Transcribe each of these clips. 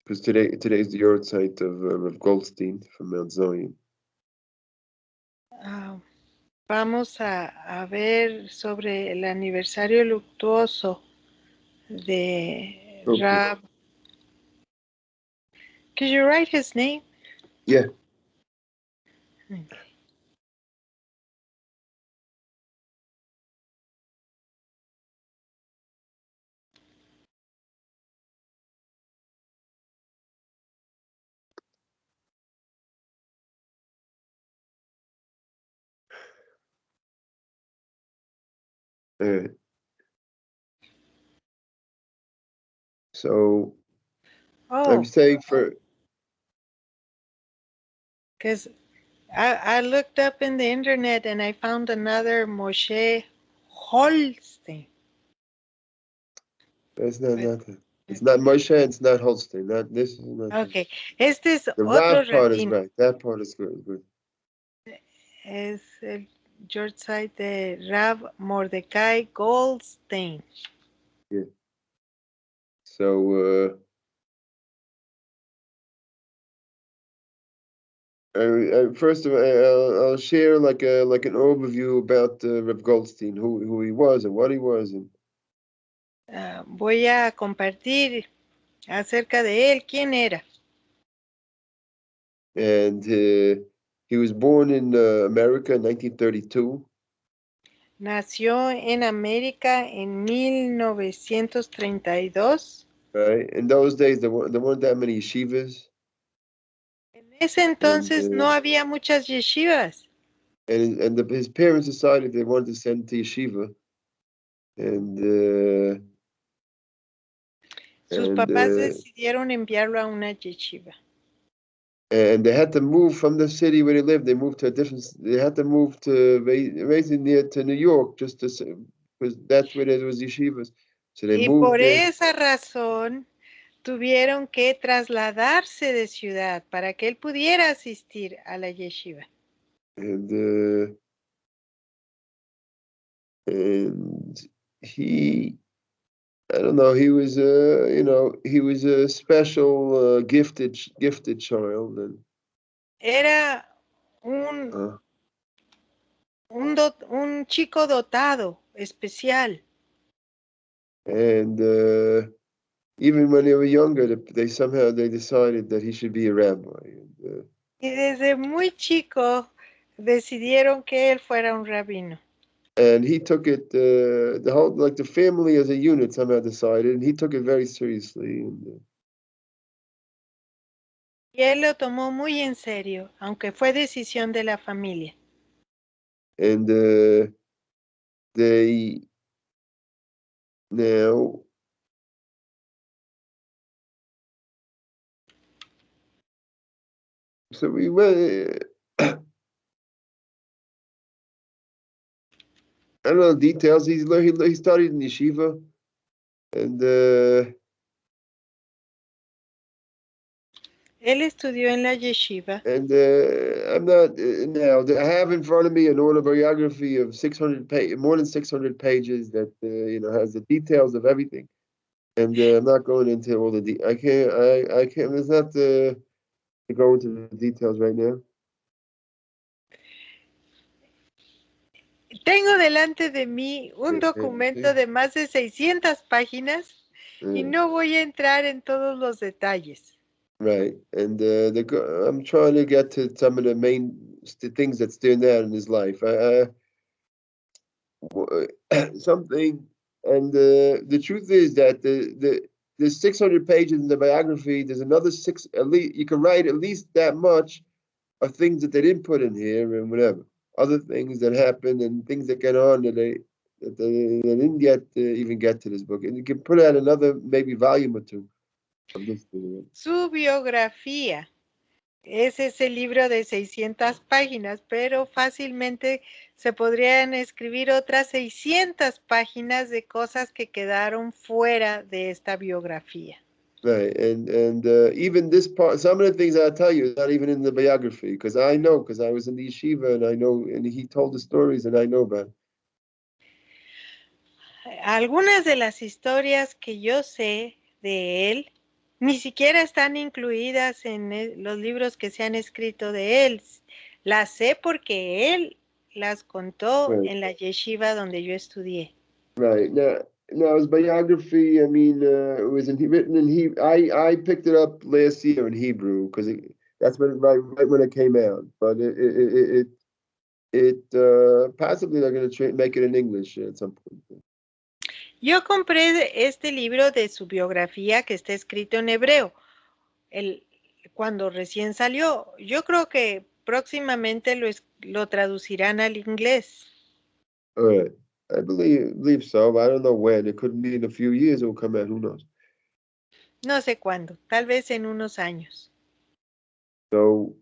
because today's the Yortzeit of Goldstein from Mount Zion. Vamos a ver sobre el aniversario luctuoso de Rab. Could you write his name? Yeah. So I'm saying for, because I looked up in the internet and I found another Moshe Holstein. That's not nothing. It's not Moshe, it's not Holstein. Not this is not. Okay, este es the otro Rav part is rabino. right. That part is good. Es el Yortzeit de Rav Mordecai Goldstein. Yeah. So first of all, I'll share like an overview about Rav Goldstein, who he was and what he was. And voy a compartir acerca de él, quién era. And he was born in America in 1932. Nació en América en 1932. Right. In those days, there weren't that many yeshivas. En ese entonces no había muchas yeshivas. And his parents decided they wanted to send to yeshiva. And sus papás decidieron enviarlo a una yeshiva. And they had to move from the city where they lived. They moved to a different. They had to move to basically near to New York, just to because that's where there was yeshivas. So they moved por there. Esa razón tuvieron que trasladarse de ciudad para que él pudiera asistir a la yeshiva. And he, I don't know, he was he was a special gifted child. And era un chico dotado, especial. And even when they were younger, they decided that he should be a rabbi. Y desde muy chico decidieron que él fuera un rabino. And he took it, the whole, like the family as a unit somehow decided, and he took it very seriously. Y él lo tomó muy en serio, aunque fue decisión de la familia. And they now so we went. I don't know the details. He studied in yeshiva, and él estudió en la yeshiva. And I'm not now. I have in front of me an autobiography of 600 more than 600 pages that has the details of everything. And I'm not going into all the I can't. It's not to go into the details right now. Tengo delante de mí un documento de más de 600 páginas y no voy a entrar en todos los detalles. Right, and I'm trying to get to some of the main things that stand out in his life. Something, and the truth is that there's 600 pages in the biography. There's another six. At least you can write at least that much of things that they didn't put in here and whatever other things that happened and things that get on that they didn't get even get to this book. And you can put out another maybe volume or two. Su biografía es ese libro de 600 páginas, pero fácilmente se podrían escribir otras 600 páginas de cosas que quedaron fuera de esta biografía. Right, and even this part, some of the things I tell you is not even in the biography, because I know, because I was in the yeshiva and I know, and he told the stories and I know about it. Algunas de las historias que yo sé de él Ni siquiera están incluidas en los libros que se han escrito de él. Las sé porque él las contó Right. en la yeshiva donde yo estudié. Right. Now his biography, I mean, it was written in Hebrew. I picked it up last year in Hebrew because that's right when it came out. But possibly they're going to make it in English at some point. Yo compré este libro de su biografía que está escrito en hebreo, cuando recién salió. Yo creo que próximamente lo traducirán al inglés. All right. I believe so, but I don't know when. It could be in a few years it will come out. Who knows? No sé cuándo, tal vez en unos años. So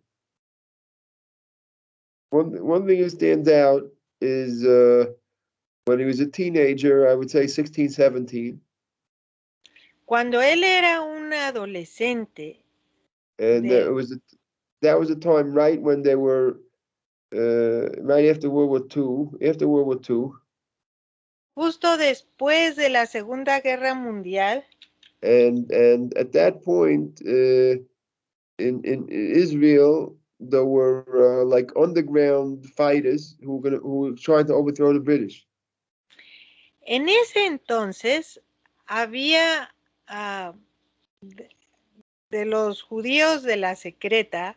one thing that stands out is when he was a teenager, I would say 16, 17. Cuando él era un adolescente, And that was a time right when they were right after World War II. After World War II. Justo después de la Segunda Guerra Mundial. And at that point, in Israel, there were like underground fighters who were trying to overthrow the British. En ese entonces había de los judíos de la secreta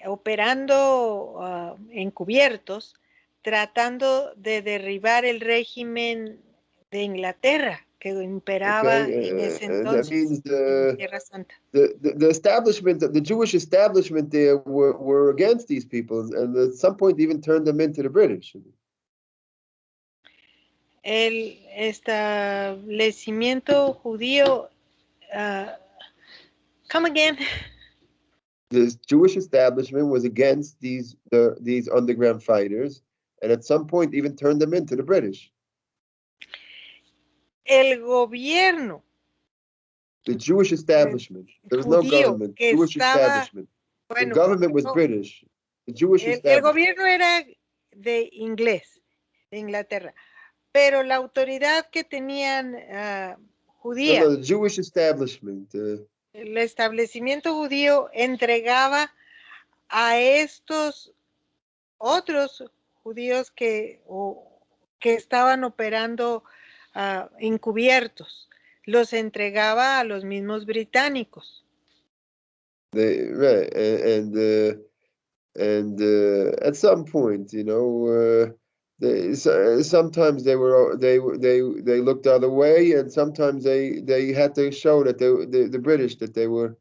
operando encubiertos, tratando de derribar el régimen de Inglaterra que imperaba en ese entonces en Tierra Santa. The establishment, the Jewish establishment there were against these people, and at some point even turned them into the British. El establecimiento judío, come again. The Jewish establishment was against these underground fighters, and at some point even turned them into the British. El gobierno. The Jewish establishment. There was no government. Jewish establishment. The government was British. The Jewish establishment. El gobierno era de inglés, de Inglaterra, pero la autoridad que tenían judía. No, the Jewish establishment. El establecimiento judío entregaba a estos otros judíos que estaban operando encubiertos, los entregaba a los mismos británicos. Right, and at some point, you know, sometimes they looked the other way, and sometimes they had to show that the British that they were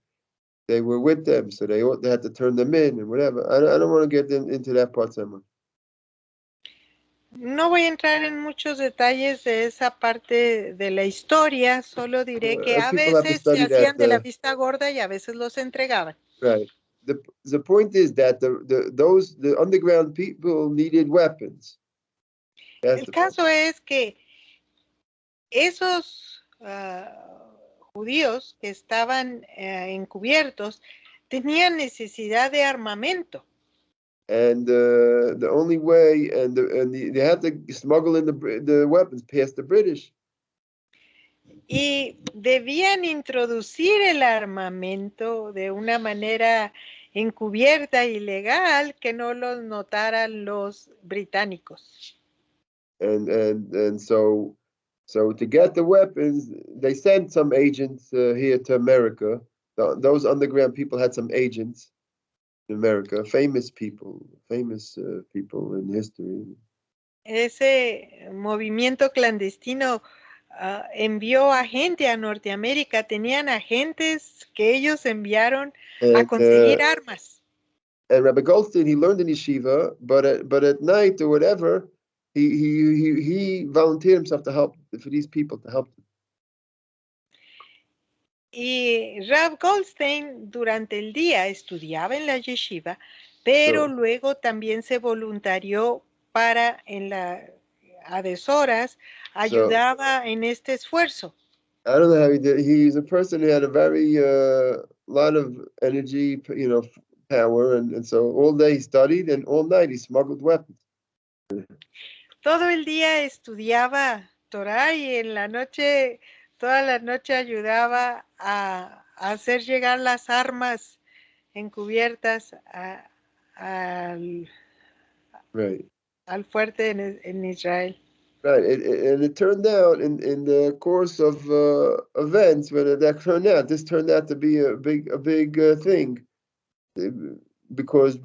with them, so they had to turn them in and whatever. I don't want to get into that part, Simon. No voy a entrar en muchos detalles de esa parte de la historia, solo diré que a veces se hacían de la vista gorda y a veces los entregaban. Right. The point is that the underground people needed weapons. El caso es que esos judíos que estaban encubiertos tenían necesidad de armamento. And the only way, they had to smuggle in the weapons past the British. Y debían introducir el armamento de una manera encubierta y legal que no los notaran los británicos. And so to get the weapons, they sent some agents here to America. Those underground people had some agents in America, famous people in history. Ese movimiento clandestino envió a gente a Norteamérica, tenían agentes que ellos enviaron a conseguir armas. And Rabbi Goldstein, he learned in yeshiva, but at night or whatever, he volunteered himself to help for these people, to help them. Y Rab Goldstein durante el día estudiaba en la yeshiva, pero luego también se voluntarió a deshoras, ayudaba en este esfuerzo. I don't know how he did. He's a person who had a very lot of energy, you know, power, and so all day he studied, and all night he smuggled weapons. Todo el día estudiaba Torah y en la noche toda la noche ayudaba a hacer llegar las armas encubiertas al, Right. al fuerte en Israel. Right, and it turned out in the course of events when that turned out, this turned out to be a big thing, uh, because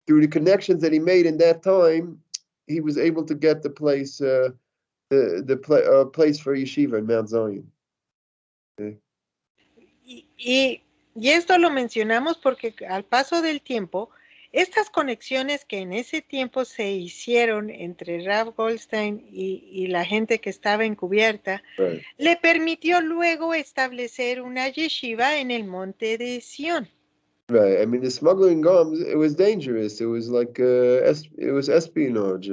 through the connections that he made in that time, he was able to get the place place for yeshiva in Mount Zion. Y esto lo mencionamos porque al paso del tiempo, estas conexiones que en ese tiempo se hicieron entre Rav Goldstein y la gente que estaba encubierta, Right. le permitió luego establecer una yeshiva en el monte de Sión. Right. I mean, the smuggling arms, it was dangerous. It was like it was espionage.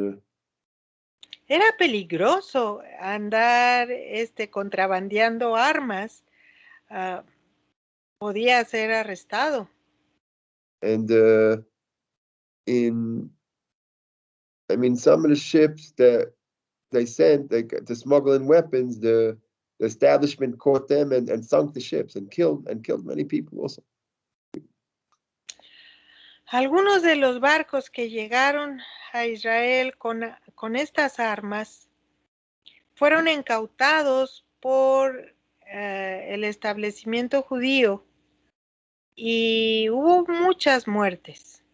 Era peligroso andar contrabandeando armas. Podía ser arrestado. And I mean, some of the ships that they sent to smuggle in weapons, the establishment caught them and sunk the ships and killed many people also. Algunos de los barcos que llegaron a Israel con estas armas fueron incautados por el establecimiento judío y hubo muchas muertes.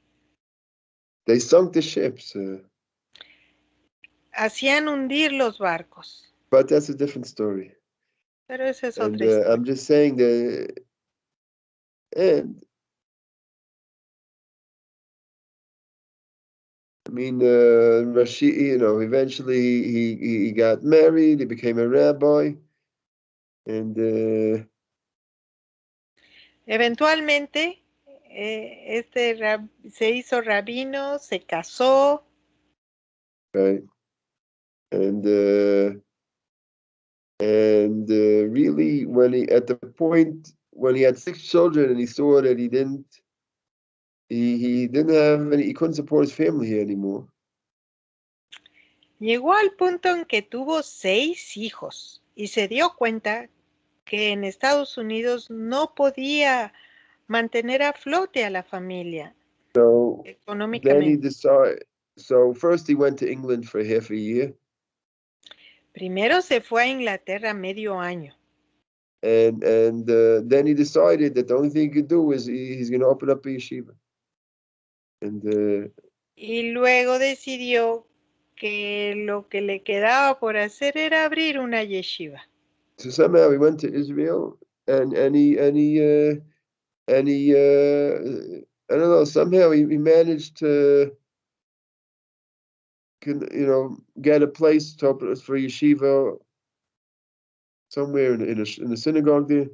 They sunk the ships. Hacían hundir los barcos. But that's a different story. Pero esa es otra historia. I'm just saying that, and I mean, Rashid, eventually he got married, he became a rabbi, and eventualmente se hizo rabino, se casó. Right, and really, at the point when he had 6 children and he saw that he didn't have he couldn't support his family here anymore. Llegó al punto en que tuvo 6 hijos y se dio cuenta que en Estados Unidos no podía mantener a flote a la familia económicamente. Then he decided. So first he went to England for half a year. Primero se fue a Inglaterra medio año. And then he decided that the only thing he could do is he's going to open up a yeshiva. And y luego decidió que lo que le quedaba por hacer era abrir una yeshiva. So somehow he went to Israel and he I don't know, somehow he managed to get a place to open for yeshiva somewhere in a synagogue there.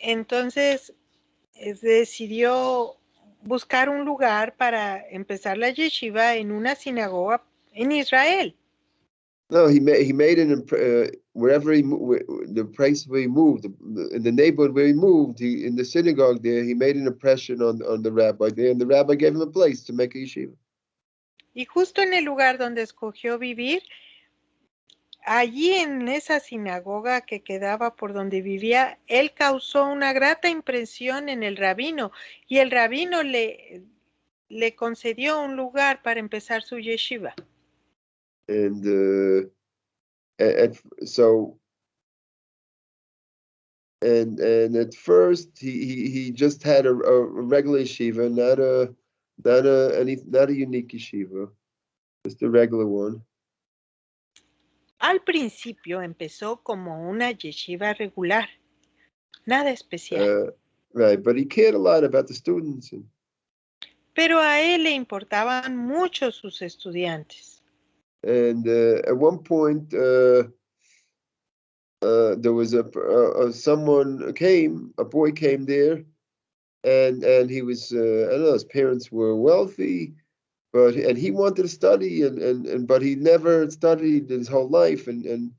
Entonces decidió buscar un lugar para empezar la yeshiva en una sinagoga en Israel. No, he made it wherever the place where he moved, in the neighborhood where he moved, in the synagogue there, he made an impression on the rabbi there, and the rabbi gave him a place to make a yeshiva. Y justo en el lugar donde escogió vivir, allí en esa sinagoga que quedaba por donde vivía, él causó una grata impresión en el rabino, y el rabino le concedió un lugar para empezar su yeshiva. And at first he just had a regular yeshiva, not a unique yeshiva, just a regular one. Al principio empezó como una yeshiva regular, nada especial. Right, but he cared a lot about the students. Pero a él le importaban mucho sus estudiantes. And at one point, there was a boy came there, and he was, I don't know, his parents were wealthy, and he wanted to study, but he never studied his whole life, and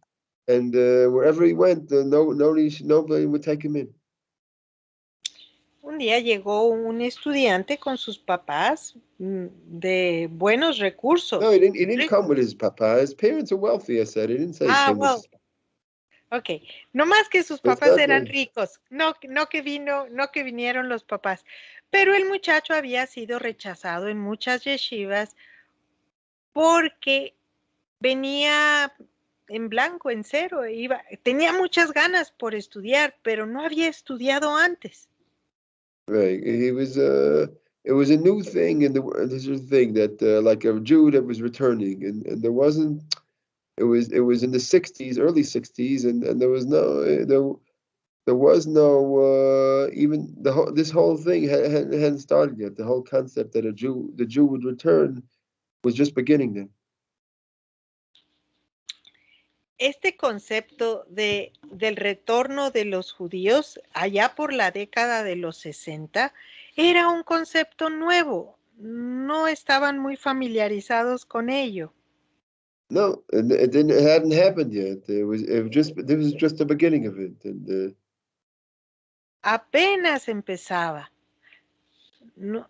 wherever he went, nobody would take him in. Un día llegó un estudiante con sus papás de buenos recursos. No, he didn't come with his papa. His parents are wealthy, I said. He didn't say he came with his papa. Ok, no más que sus That's papás not eran the- ricos, no que vinieron los papás, pero el muchacho había sido rechazado en muchas yeshivas porque venía en blanco, en cero, tenía muchas ganas por estudiar, pero no había estudiado antes. Right. He was it was a new thing in this is the thing that like a Jew that was returning and there wasn't it was in the 60s, early 60s and there was no there was no even this whole thing hadn't started yet. The whole concept that the Jew would return was just beginning then. Este concepto del retorno de los judíos allá por la década de los 60 era un concepto nuevo. No estaban muy familiarizados con ello. No, it hadn't happened yet. This was just the beginning of it, and Apenas empezaba. No,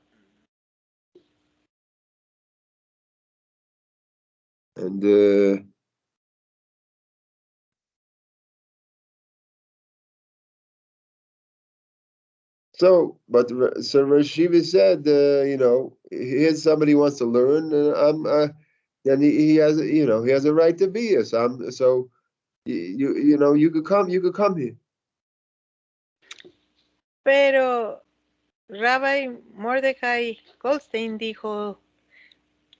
and so Rashiva said, you know, here's somebody who wants to learn, then he has, you know, he has a right to be here. So you know, you could come here. pero Rabbi Mordecai Goldstein dijo,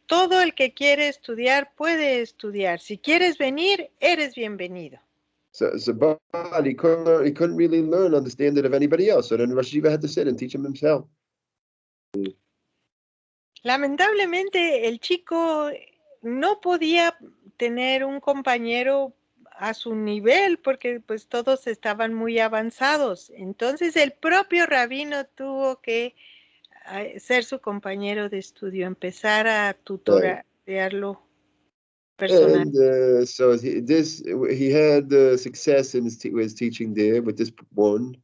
todo el que quiere estudiar puede estudiar. Si quieres venir, eres bienvenido. But he couldn't really learn, understand it of anybody else. So then Rashiva had to sit and teach him himself. Lamentablemente, el chico no podía tener un compañero a su nivel porque pues todos estaban muy avanzados. Entonces el propio rabino tuvo que ser su compañero de estudio, empezar a tutorearlo personal. And so he had success in his teaching there with this one.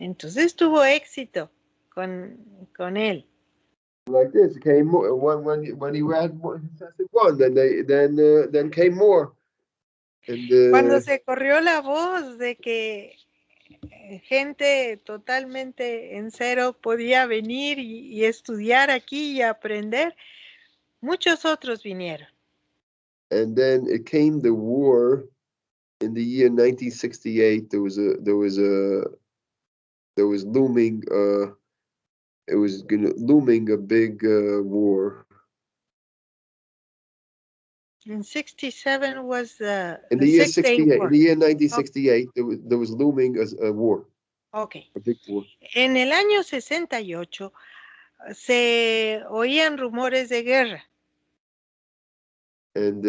Entonces tuvo éxito con él. Like this, came more when he had one, then came more. And Cuando se corrió la voz de que gente totalmente en cero podía venir y estudiar aquí y aprender, muchos otros vinieron. and then it came the war in the year 1968. There was looming looming a big war. In 67 was In the year 6-day war. in the year 1968, there was looming a war. Okay. A big war. En el año 68 se oían rumores de guerra. And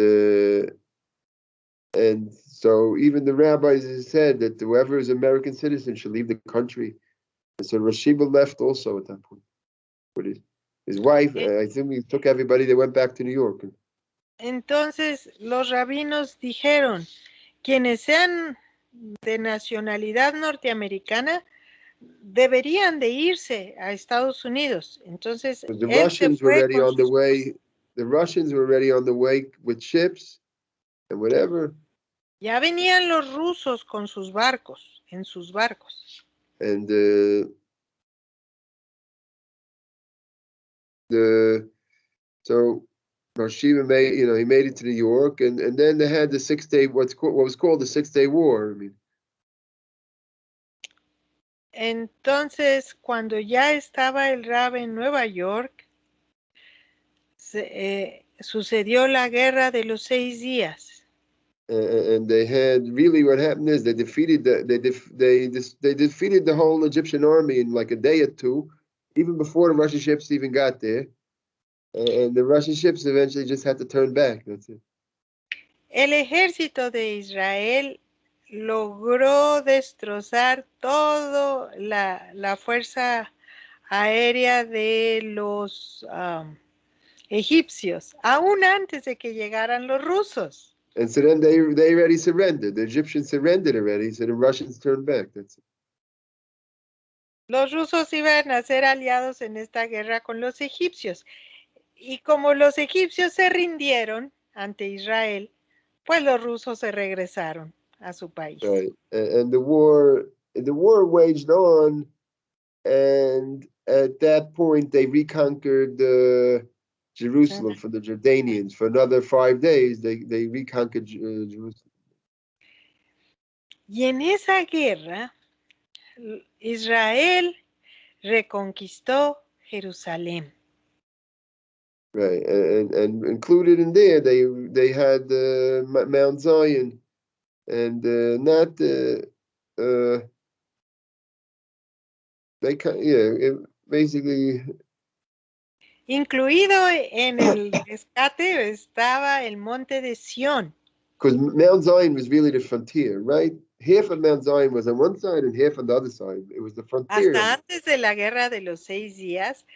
so even the rabbis said that whoever is American citizen should leave the country. And so Rashiba left also at that point with his wife. I think he took everybody. They went back to New York. Entonces los rabinos dijeron, quienes sean de nacionalidad norteamericana deberían de irse a Estados Unidos. Entonces the Russians were already on the way. The Russians were already on the way with ships and whatever. Ya venían los rusos con sus barcos, en sus barcos. And so Rashiva he made it to New York, and then they had the 6-day what was called the 6-day war. I mean. Entonces, cuando ya estaba el Rab en Nueva York, sucedió la guerra de los 6 días. And they had really what happened is they defeated they defeated the whole Egyptian army in like a day or two, even before the Russian ships even got there. And the Russian ships eventually just had to turn back. That's it. El ejército de Israel logró destrozar toda la fuerza aérea de los egipcios, aún antes de que llegaran los rusos. And so then they already surrendered. The Egyptians surrendered already, so the Russians turned back. That's it. Los rusos iban a ser aliados en esta guerra con los egipcios. Y como los egipcios se rindieron ante Israel, pues los rusos se regresaron a su país. Right. And the war waged on, and at that point they reconquered Jerusalem from the Jordanians. For another 5 days, they reconquered Jerusalem. Y en esa guerra, Israel reconquistó Jerusalén. Right, and included in there, they had Mount Zion, and not basically. Incluido en el rescate estaba el monte de Sión. Because Mount Zion was really the frontier, right? Half of Mount Zion was on one side and half on the other side. It was the frontier. Hasta antes de la guerra de los 6 días,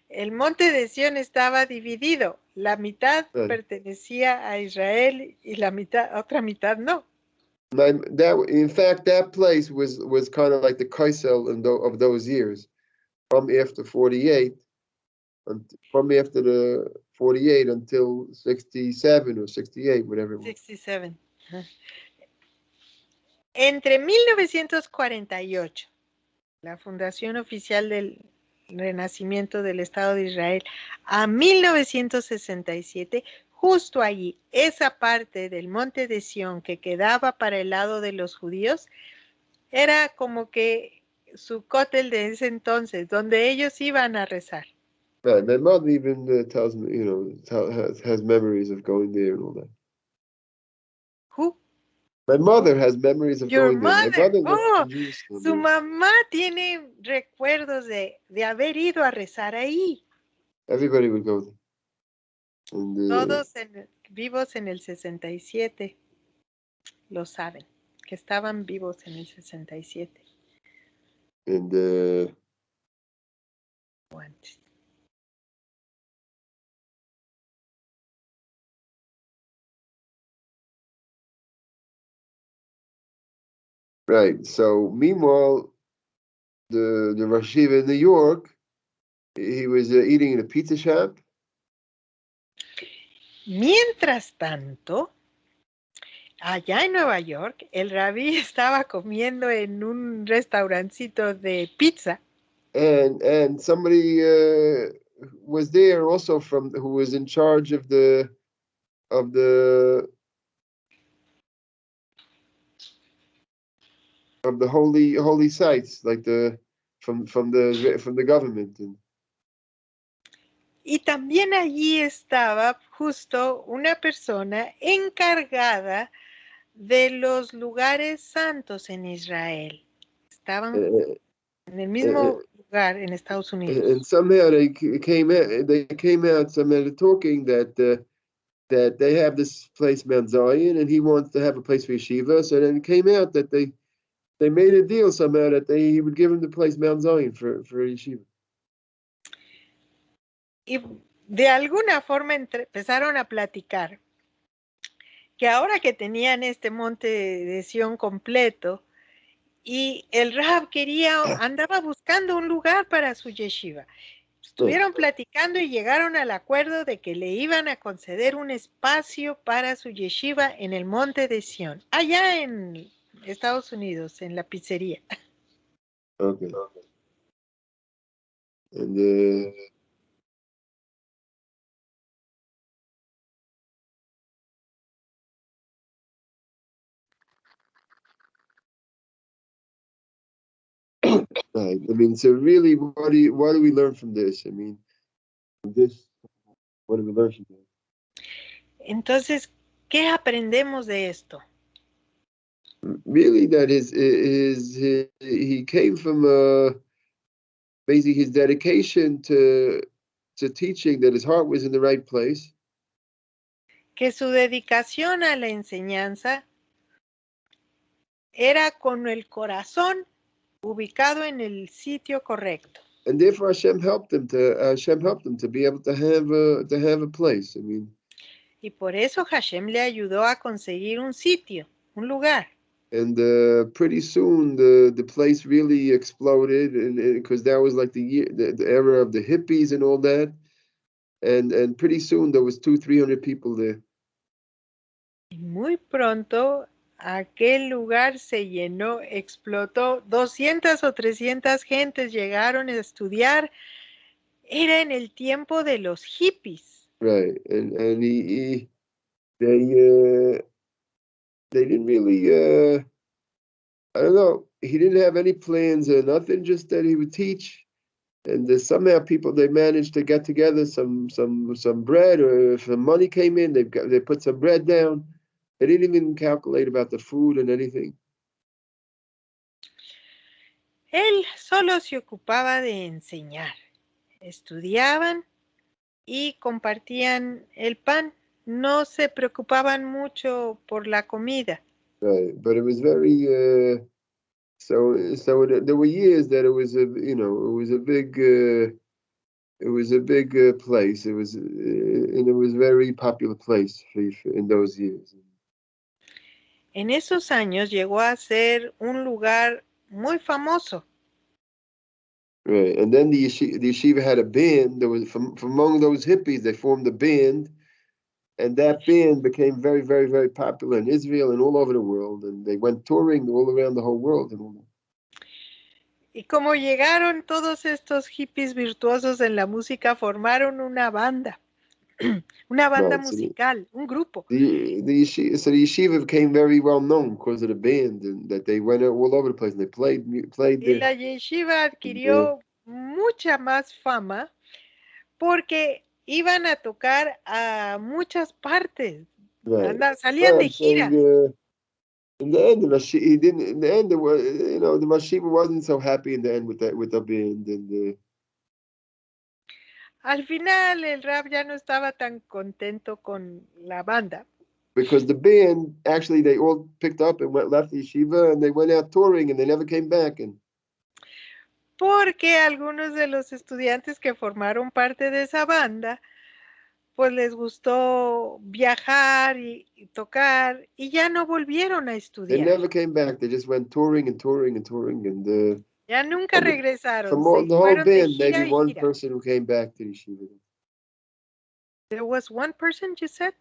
el monte de Sión estaba dividido. La mitad pertenecía a Israel y la otra mitad no. In fact, that place was kind of like the Kaisel of those years, from after 48, from after the 48 until 67 or 68, whatever it was. 67. Entre 1948, la fundación oficial del renacimiento del Estado de Israel, a 1967, justo allí, esa parte del monte de Sión que quedaba para el lado de los judíos, era como que su cótel de ese entonces, donde ellos iban a rezar. Right, my mother even tells me, has memories of going there and all that. Who? My mother has memories of Your going there. mother. My mother Su mamá tiene recuerdos de haber ido a rezar ahí. Everybody would go there. And, todos vivos en el 67 lo saben, que estaban vivos en el 67. And O antes. Right. So meanwhile, the Rosh Yeshiva in New York, he was eating in a pizza shop. Mientras tanto, allá en Nueva York, el rabí estaba comiendo en un restaurancito de pizza. And somebody was there also who was in charge of the holy sites, like from the government. Y también allí estaba justo una persona encargada de los lugares santos en Israel. Estaban en el mismo lugar en Estados Unidos. And somehow they came out somehow talking that they have this place Mount Zion, and he wants to have a place for yeshiva. So then it came out that they made a deal somehow that he would give him the place Mount Zion for yeshiva. Y de alguna forma empezaron a platicar que ahora que tenían este monte de Sión completo y el Rab andaba buscando un lugar para su yeshiva. Estuvieron platicando y llegaron al acuerdo de que le iban a conceder un espacio para su yeshiva en el monte de Sión, allá en Estados Unidos, en la pizzería. Okay. And right. I mean, so really, what do we learn from this? I mean, what do we learn from this? Entonces, ¿qué aprendemos de esto? Really, that he came from basically his dedication to teaching, that his heart was in the right place. Que su dedicación a la enseñanza era con el corazón ubicado en el sitio correcto. And therefore Hashem helped him to be able to have a place. I mean, y por eso Hashem le ayudó a conseguir un sitio, un lugar. And pretty soon the place really exploded, and because that was like the era of the hippies and all that, and pretty soon there was 200-300 people there. Y muy pronto aquel lugar se llenó, explotó, 200 o 300 gentes llegaron a estudiar. Era en el tiempo de los hippies. Right, and they didn't really I don't know, he didn't have any plans or nothing, just that he would teach. And somehow people, they managed to get together some bread, or if the money came in, they put some bread down. They didn't even calculate about the food and anything. Él solo se ocupaba de enseñar. Estudiaban y compartían el pan. No se preocupaban mucho por la comida. Right, but it was very so there were years that it was a big place. It was and it was very popular place in those years. En esos años llegó a ser un lugar muy famoso. Right, and then the yeshiva had a band. There was from among those hippies, they formed a band, and that band became very, very, very popular in Israel and all over the world. And they went touring all around the whole world. Y como llegaron todos estos hippies virtuosos en la música, formaron una banda. Una banda musical, un grupo. The yeshiva became very well known because of the band, and that they went all over the place and they played y la yeshiva adquirió mucha más fama porque iban a tocar a muchas partes. Right. Salían de gira. In the end, the Mashiva wasn't so happy in the end with the band, and al final el Rab ya no estaba tan contento con la banda. Because the band, actually, they all picked up and left the yeshiva, and they went out touring, and they never came back. Porque algunos de los estudiantes que formaron parte de esa banda, pues les gustó viajar y tocar, y ya no volvieron a estudiar. They never came back. They just went touring and touring and touring, and ya nunca regresaron. From the whole band, maybe one person who came back to the yeshiva. There was one person, you said?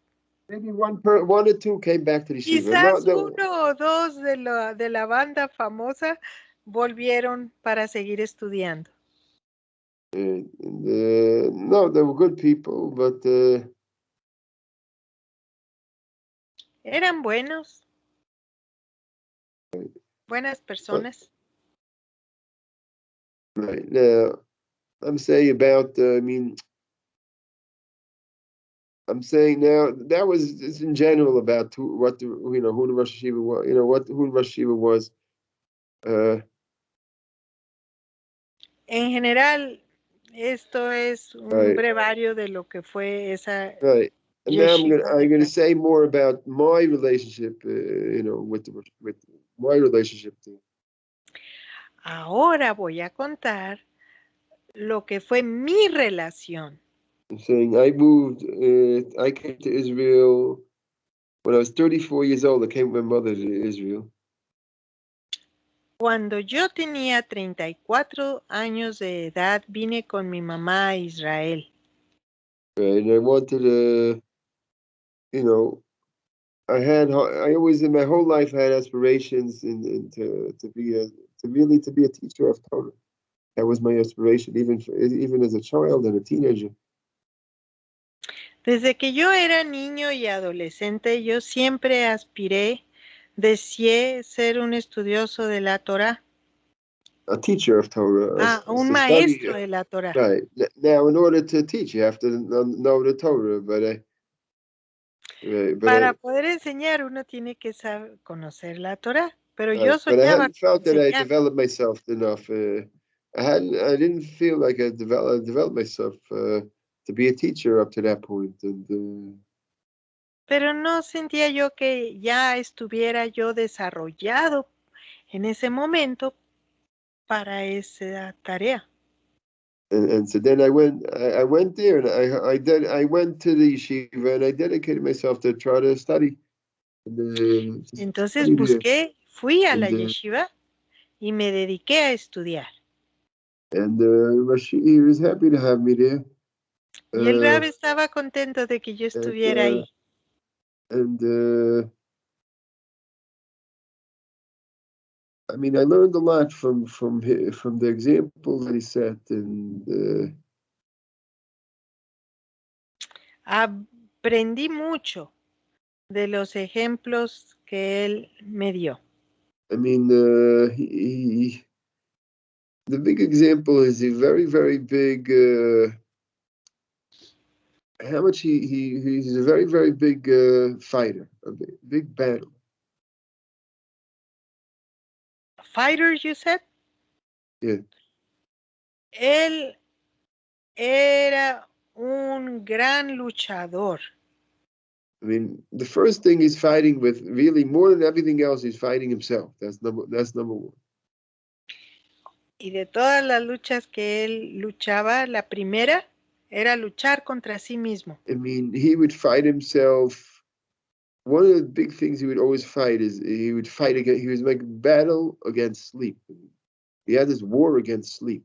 Maybe one or two came back to the yeshiva. Quizás uno o dos de la banda famosa volvieron para seguir estudiando. No, they were good people, but eran buenos. Buenas personas. Right. Now, I'm saying about, I'm saying now that was just in general about who the Rosh Yeshiva was, who the Rosh Yeshiva was. En general, esto es un brevario de lo que fue esa. Right. And now I'm gonna say more about my relationship, with my relationship to. Ahora voy a contar lo que fue mi relación. I'm saying I came to Israel when I was 34 years old. I came with my mother to Israel. Cuando yo tenía 34 años de edad, vine con mi mamá a Israel. And I wanted to, I always in my whole life had aspirations to be a teacher of Torah. That was my aspiration, even as a child and a teenager. Desde que yo era niño y adolescente, yo siempre deseé ser un estudioso de la Torah. A teacher of Torah. Un maestro de la Torah. Right. Now, in order to teach, you have to know the Torah, Para poder enseñar, uno tiene que conocer la Torah. Pero yo But I hadn't felt that I enseñar. developed myself enough. I didn't feel like I developed myself to be a teacher up to that point. Pero no sentía yo que ya estuviera yo desarrollado en ese momento para esa tarea. And so then I went there, and I went to the yeshiva, and I dedicated myself to try to study. Entonces Fui a la And yeshiva y me dediqué a estudiar. He was happy to have me there. Y el Rab estaba contento de que yo estuviera ahí. I mean, I learned a lot from the example that he set, and aprendí mucho de los ejemplos que él me dio. I mean, the big example is a very, very big. How much he's a very, very big fighter, a big battle. Fighter, you said? Yeah. Él era un gran luchador. I mean, the first thing he's fighting with, really more than everything else, he's fighting himself. That's number one. Y de todas las luchas que él luchaba, la primera era luchar contra sí mismo. I mean, he would fight himself. One of the big things he would always fight is he was making battle against sleep. He had this war against sleep.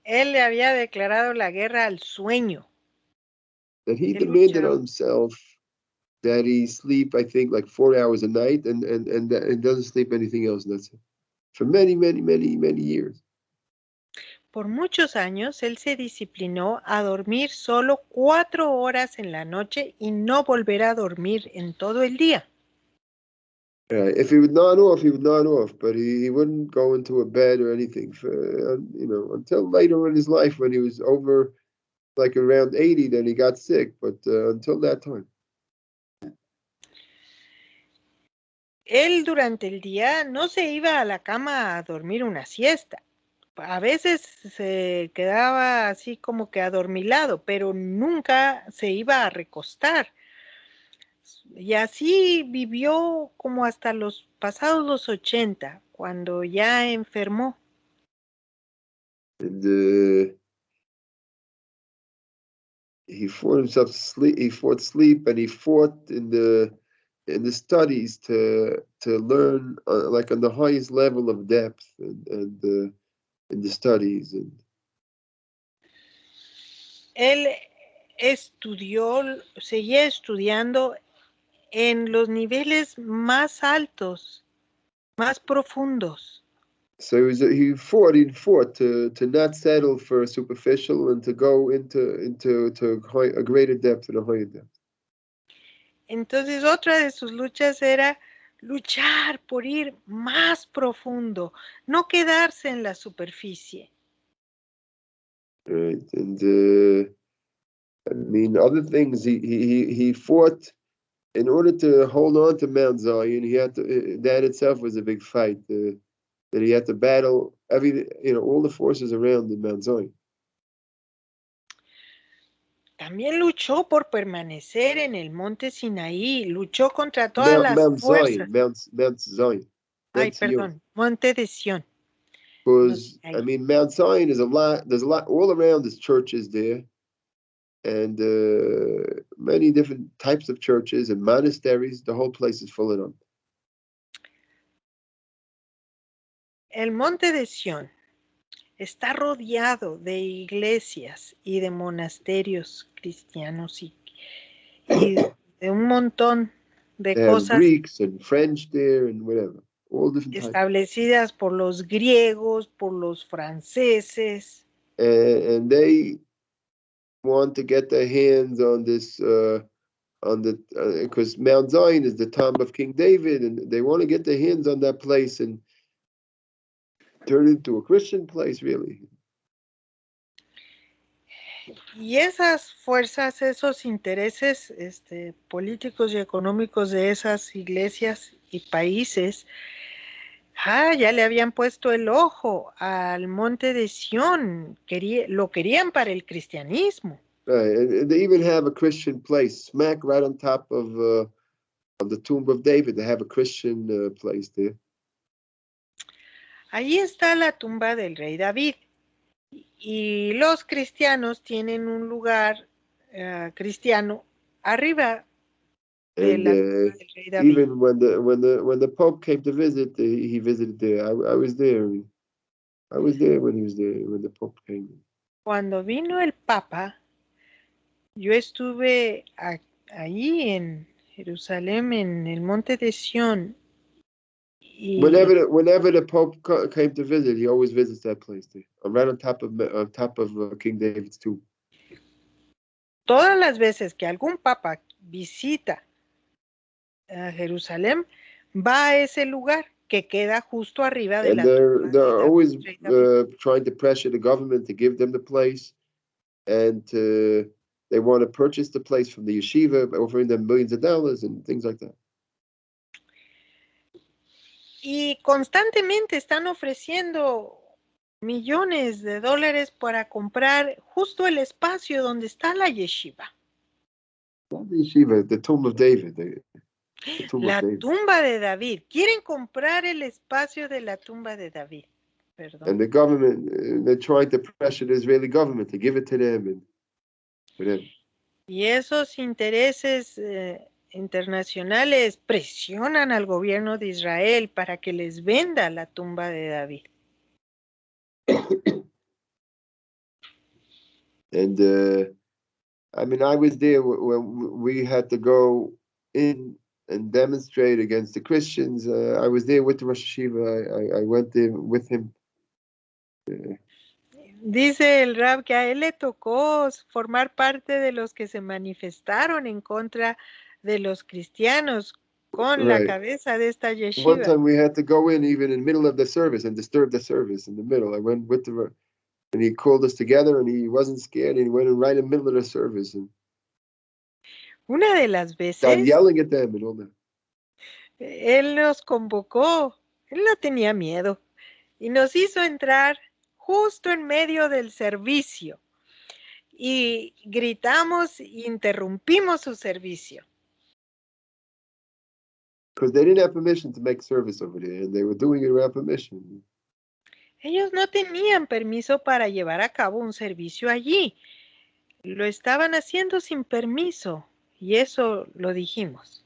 Él le había declarado la guerra al sueño. That he demanded on himself that he sleep, I think, like 4 hours a night and doesn't sleep anything else. And that's it. For many, many, many, many years. Por muchos años, él se disciplinó a dormir solo 4 horas en la noche y no volver a dormir en todo el día. If he would nod off, he would nod off, but he wouldn't go into a bed or anything for, until later in his life when he was over, like around 80, then he got sick, but until that time. Él durante el día no se iba a la cama a dormir una siesta. A veces se quedaba así como que adormilado, pero nunca se iba a recostar. Y así vivió como hasta los pasados los 80, cuando ya enfermó. And he fought himself to sleep. He fought sleep, and he fought in the studies to learn like on the highest level of depth and in the studies. And Él seguía estudiando en los niveles más altos, más profundos. so he fought to not settle for superficial and to go into a greater depth and a higher depth. Entonces otra de sus luchas era luchar por ir más profundo, no quedarse en la superficie. Right, and I mean other things. He fought in order to hold on to Mount Zion. He had to. That itself was a big fight. That he had to battle all the forces around in Mount Zion. También luchó por permanecer en el monte Sinaí, luchó contra todas las fuerzas. Mount Zion. Ay, perdón, monte de Sión. Because I mean, Mount Zion is a lot. There's a lot all around. There's churches there, and many different types of churches and monasteries. The whole place is full of them. El monte de Sión está rodeado de iglesias y de monasterios cristianos y de un montón de cosas Greeks and French there and whatever, all different establecidas por los griegos, por los franceses. And they want to get their hands on this, because Mount Zion is the tomb of King David, and they want to get their hands on that place and turn it into a Christian place, really. Y esas fuerzas, esos intereses políticos y económicos de esas iglesias y países, ya le habían puesto el ojo al monte de Sión, lo querían para el cristianismo. And they even have a Christian place smack right on top of the tomb of David. They have a Christian place there. Ahí está la tumba del rey David. Y los cristianos tienen un lugar cristiano arriba de And la tumba del rey David. even when the Pope came to visit, he visited there. I was there. I was there when he was there, when the Pope came. Cuando vino el Papa, yo estuve ahí en Jerusalén, en el monte de Sión. Y Whenever the Pope came to visit, he always visits that place there. I'm right on top of King David's tomb. todas las veces que algún Papa visita a Jerusalén, va a ese lugar que queda justo arriba de And la tumba they're de always David, rey David. trying to pressure the government to give them the place, and they want to purchase the place from the yeshiva, offering them millions of dollars and things like that. Y constantemente están ofreciendo millones de dólares para comprar justo el espacio donde está la yeshiva. Not the yeshiva, the tomb of David. The tomb La of David. tumba de David. Quieren comprar el espacio de la tumba de David. Perdón. And the government, they're trying to pressure the Israeli government to give it to them. And for them. Y esos intereses internacionales presionan al gobierno de Israel para que les venda la tumba de David. And I mean, I was there when we had to go in and demonstrate against the Christians. I was there with the Rosh Hashiva. I went there with him. Dice el Rab que a él le tocó formar parte de los que se manifestaron en contra de los cristianos con la cabeza de esta yeshiva. One time we had to go in even in the middle of the service and disturb the service in the middle. I went with the, and he called us together and he wasn't scared and he went in right in the middle of the service. And una de las veces, started yelling at them and all that. Él nos convocó, él no tenía miedo y nos hizo entrar justo en medio del servicio y gritamos e interrumpimos su servicio. Because they didn't have permission to make service over there and they were doing it without permission. Ellos no tenían permiso para llevar a cabo un servicio allí. Lo estaban haciendo sin permiso y eso lo dijimos.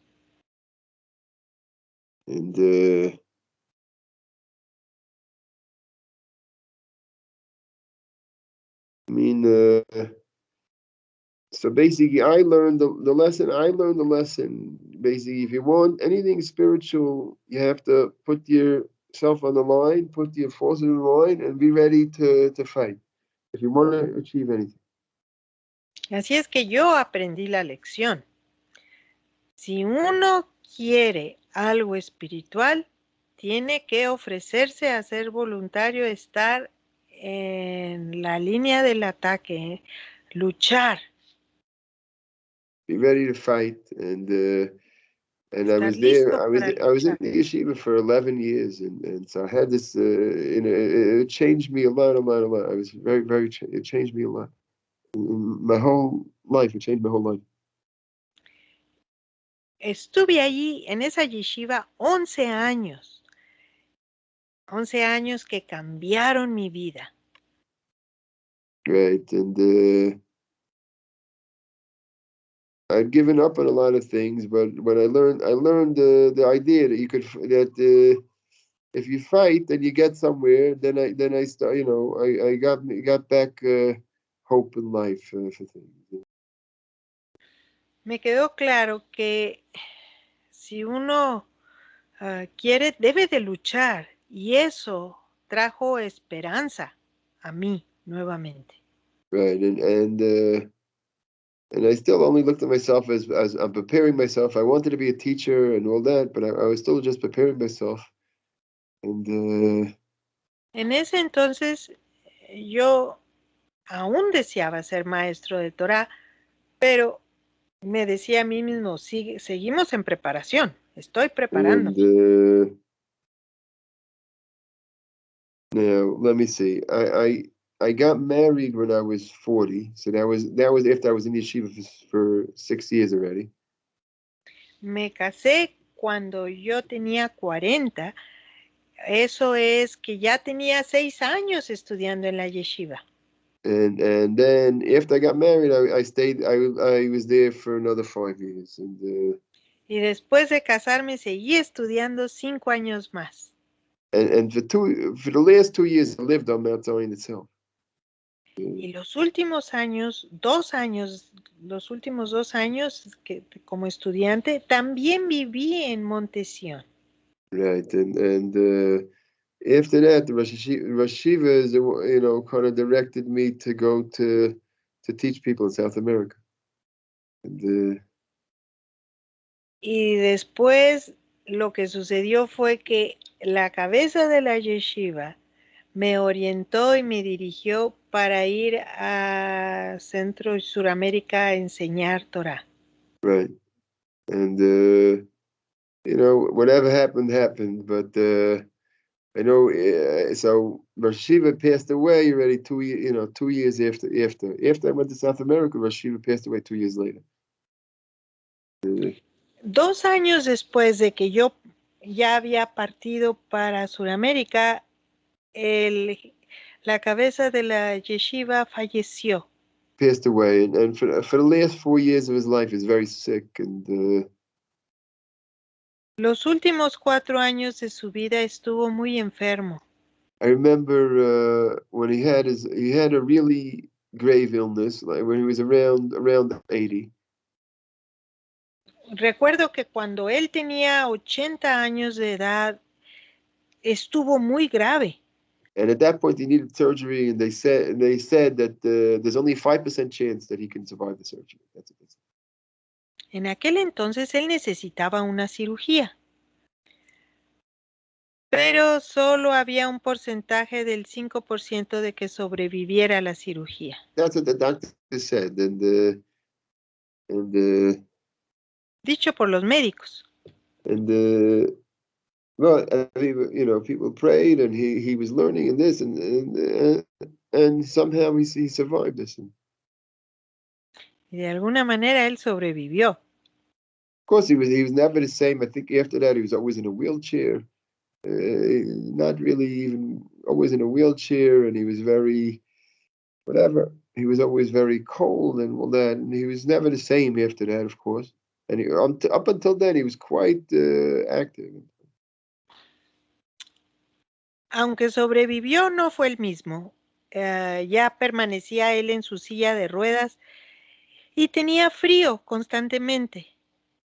And I mean, so basically, I learned the lesson. I learned the lesson. Basically, if you want anything spiritual, you have to put yourself on the line, put your forces on the line, and be ready to fight. If you want to achieve anything. Así es que yo aprendí la lección. Si uno quiere algo espiritual, tiene que ofrecerse a ser voluntario, estar en la línea del ataque, luchar. Be ready to fight, and I was there. I was in the yeshiva for 11 years, and so I had this. It changed me a lot. I was very. It changed me a lot. My whole life. It changed my whole life. Estuve allí en esa yeshiva 11 años. 11 años que cambiaron mi vida. Right, and I'd given up on a lot of things, but when I learned the idea that you could if you fight, then you get somewhere. Then I start, I got back hope in life for things. Me quedó claro que si uno quiere, debe de luchar, y eso trajo esperanza a mí nuevamente. Right, and I still only looked at myself as I'm preparing myself. I wanted to be a teacher and all that, but I was still just preparing myself. And en ese entonces yo aún deseaba ser maestro de Torah, pero me decía a mí mismo, seguimos en preparación, estoy preparando. Now, let me see. I got married when I was 40, so that was after I was in yeshiva for 6 years already. Me casé cuando yo tenía 40. Eso es que ya tenía 6 años estudiando en la yeshiva. And then after I got married, I stayed. I was there for another 5 years. Y después de casarme seguí estudiando 5 años más. And for the last 2 years, I lived on Mount Zion itself. Y los últimos años, 2 años, los últimos 2 años que como estudiante, también viví en Monte Sión. Right, and after that, the Rosh Yeshiva is, kind of directed me to go to teach people in South America. And Y después lo que sucedió fue que la cabeza de la yeshiva me orientó y me dirigió para ir a Centro y Suramérica a enseñar Torah. right, and whatever happened, but I know. So Rosh Yeshiva passed away already 2 years after I went to South America. Rosh Yeshiva passed away 2 years later. 2 años después de que yo ya había partido para Suramérica, la cabeza de la yeshiva falleció. Passed away, and for the last 4 years of his life, he's very sick, and los últimos 4 años de su vida estuvo muy enfermo. I remember when he had a really grave illness, like when he was around 80. Recuerdo que cuando él tenía 80 años de edad, estuvo muy grave. And at that point, he needed surgery, and they said that there's only a 5% chance that he can survive the surgery. That's what they said. En aquel entonces él necesitaba una cirugía. Pero solo había un porcentaje del 5% de que sobreviviera a la cirugía. That's what the doctor said, and Dicho por los médicos. Well, people prayed, and he was learning and this, and somehow he survived this. Y de alguna manera él sobrevivió. Of course, he was never the same. I think after that, he was always in a wheelchair. Not really even always in a wheelchair, and he was very, whatever. He was always very cold and all that, and he was never the same after that, of course. And up until then, he was quite active. Aunque sobrevivió, no fue el mismo. Ya permanecía él en su silla de ruedas y tenía frío constantemente.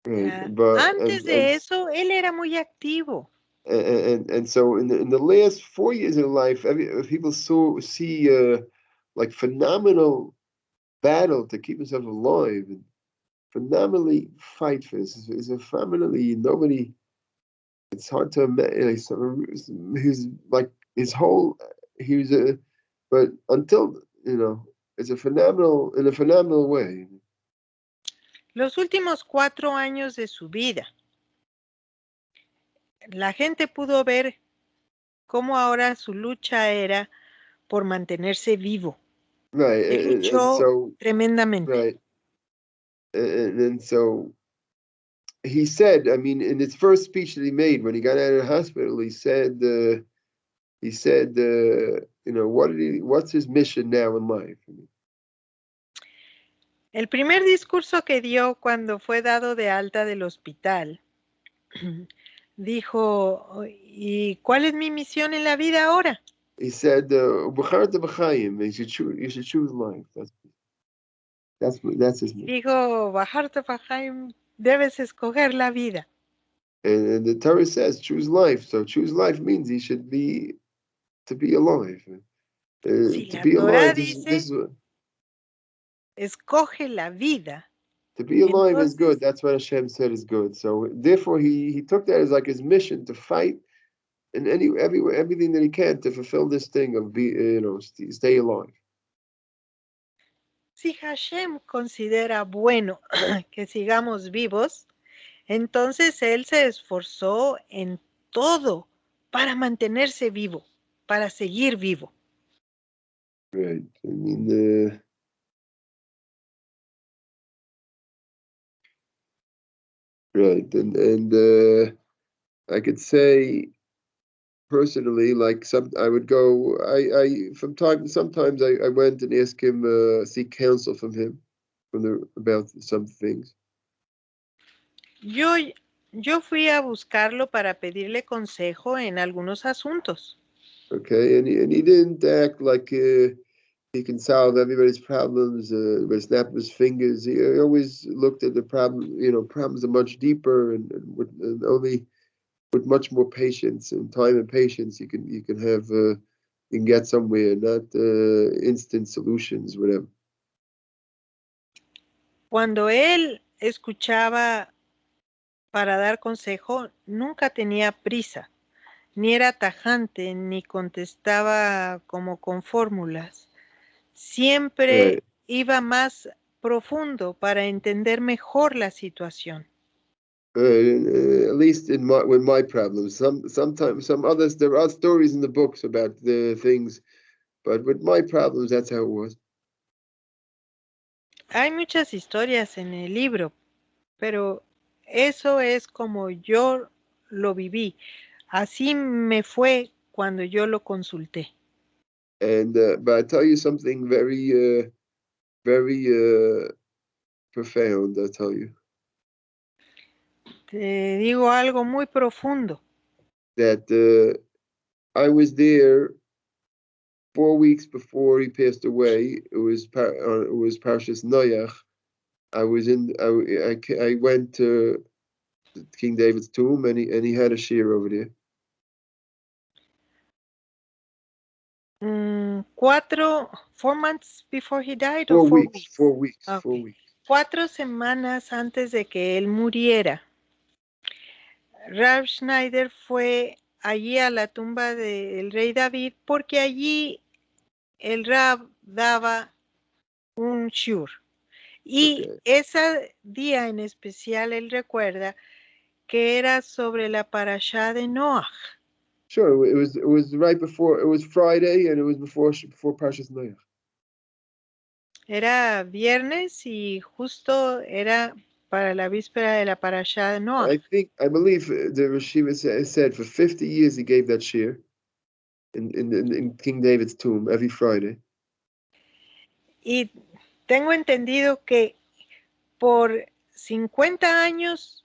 Antes de eso, él era muy activo. And so in the last 4 years of life, people see like phenomenal battle to keep himself alive, and phenomenally fight for this. It's a phenomenally nobody. It's hard to imagine. He's like his whole. He was a, but until it's a phenomenal way. Los últimos 4 años de su vida, la gente pudo ver cómo ahora su lucha era por mantenerse vivo. Right. Él luchó tremendamente. Right. And so he said, I mean, in his first speech that he made when he got out of the hospital, he said, what's his mission now in life? El primer discurso que dio cuando fue dado de alta del hospital, dijo, ¿y cuál es mi misión en la vida ahora? He said, you should choose life. That's his mission. Dijo, Bajarte Bajaim, debes escoger la vida. And the Torah says, choose life. So choose life means he should be to be alive. Si to la be Torah alive, dice, this is what, escoge la vida. to be alive Entonces, is good. That's what Hashem said is good. So therefore, he took that as like his mission to fight in everything that he can to fulfill this thing of stay alive. Si Hashem considera bueno que sigamos vivos, entonces él se esforzó en todo para mantenerse vivo, para seguir vivo. Right. I mean, right. And I could say personally, like I would go. Sometimes I went and asked him, seek counsel from him, about some things. Yo fui a buscarlo para pedirle consejo en algunos asuntos. Okay, and he didn't act like he can solve everybody's problems by snapping his fingers. He always looked at the problem. You know, problems are much deeper, and only with much more patience and time and patience you can have you can get somewhere, not instant solutions, whatever. Cuando él escuchaba para dar consejo, nunca tenía prisa, ni era tajante, ni contestaba como con fórmulas. Siempre Right. iba más profundo para entender mejor la situación. At least with my problems, sometimes some others there are stories in the books about the things, but with my problems that's how it was. Hay muchas historias en el libro, pero eso es como yo lo viví. Así me fue cuando yo lo consulté. And but I tell you something very profound. I tell you Te digo algo muy profundo. that I was there 4 weeks before he passed away. It was Parshas Noach. I was in. I went to King David's tomb, and he had a shear over there. 4 months before he died, or 4 4 weeks. weeks? 4 weeks. Okay. 4 weeks. 4 semanas antes de que él muriera, Rav Schneider fue allí a la tumba del rey David porque allí el Rab daba un shur. Y Okay. ese día en especial él recuerda que era sobre la parashá de Noach. Sure. It was right before. It was Friday, and it was before Parshas Noach. Era viernes y justo era para la víspera de la parashá de Noach. I believe the Rashiva said for 50 years he gave that shear in King David's tomb every Friday. Y tengo entendido que por 50 años